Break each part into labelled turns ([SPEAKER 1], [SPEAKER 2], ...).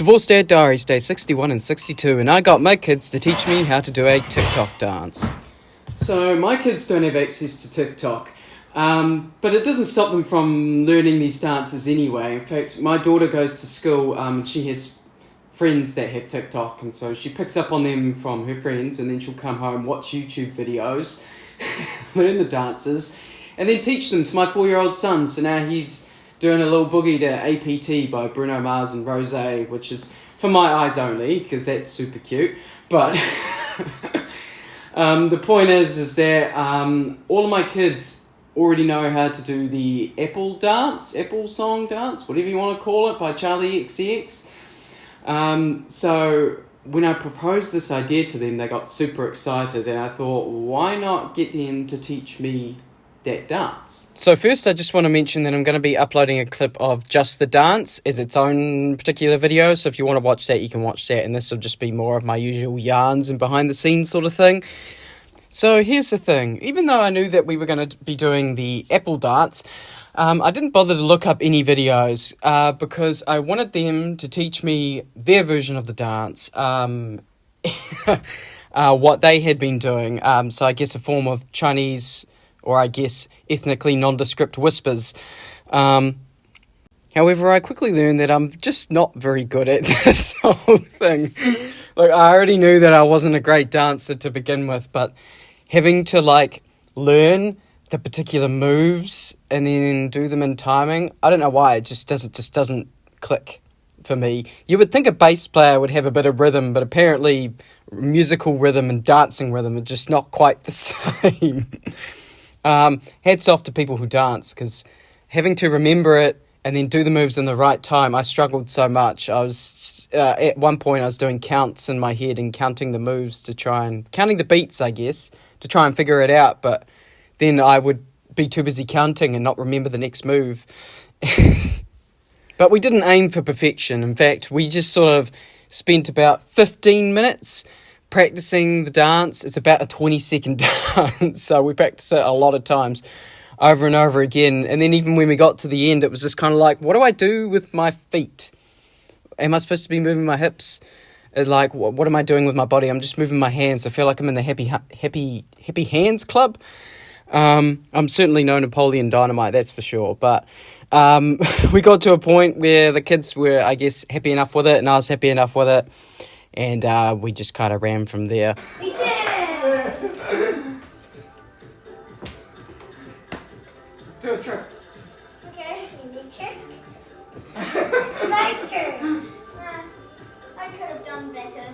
[SPEAKER 1] Divorced Dad Diaries, day 61 and 62, and I got my kids to teach me how to do a TikTok dance. So my kids don't have access to TikTok, but it doesn't stop them from learning these dances anyway. In fact, my daughter goes to school, and she has friends that have TikTok, and so she picks up on them from her friends, and then she'll come home, watch YouTube videos, learn the dances, and then teach them to my 4-year-old son. So now he's doing a little boogie to APT by Bruno Mars and Rosé, which is for my eyes only, because that's super cute. But the point is that all of my kids already know how to do the Apple song dance, whatever you want to call it, by Charlie XCX. So when I proposed this idea to them, they got super excited, and I thought, why not get them to teach me that dance? So first, I just want to mention that I'm going to be uploading a clip of just the dance as its own particular video. So if you want to watch that, you can watch that, and this will just be more of my usual yarns and behind the scenes sort of thing. So here's the thing. Even though I knew that we were going to be doing the Apple dance, I didn't bother to look up any videos because I wanted them to teach me their version of the dance, what they had been doing. So I guess a form of Chinese, or I guess ethnically nondescript whispers. However, I quickly learned that I'm just not very good at this whole thing. Like, I already knew that I wasn't a great dancer to begin with, but having to, learn the particular moves and then do them in timing, I don't know why, it just doesn't click for me. You would think a bass player would have a bit of rhythm, but apparently musical rhythm and dancing rhythm are just not quite the same. Hats off to people who dance, because having to remember it and then do the moves in the right time, I struggled so much. I was at one point I was doing counts in my head and counting the moves counting the beats, I guess, to try and figure it out, but then I would be too busy counting and not remember the next move. But we didn't aim for perfection. In fact, we just sort of spent about 15 minutes practicing the dance. It's about a 20-second dance, so we practiced it a lot of times, over and over again. And then even when we got to the end, it was just kind of like, what do I do with my feet? Am I supposed to be moving my hips? What am I doing with my body? I'm just moving my hands. I feel like I'm in the happy hands club. I'm certainly no Napoleon Dynamite, that's for sure. But we got to a point where the kids were, I guess, happy enough with it, and I was happy enough with it. And we just kind of ran from there.
[SPEAKER 2] We did it!
[SPEAKER 1] Do a trick.
[SPEAKER 2] Okay, you need trick. My turn. I could have done better.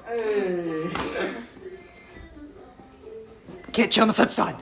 [SPEAKER 1] Hey. Catch you on the flip side.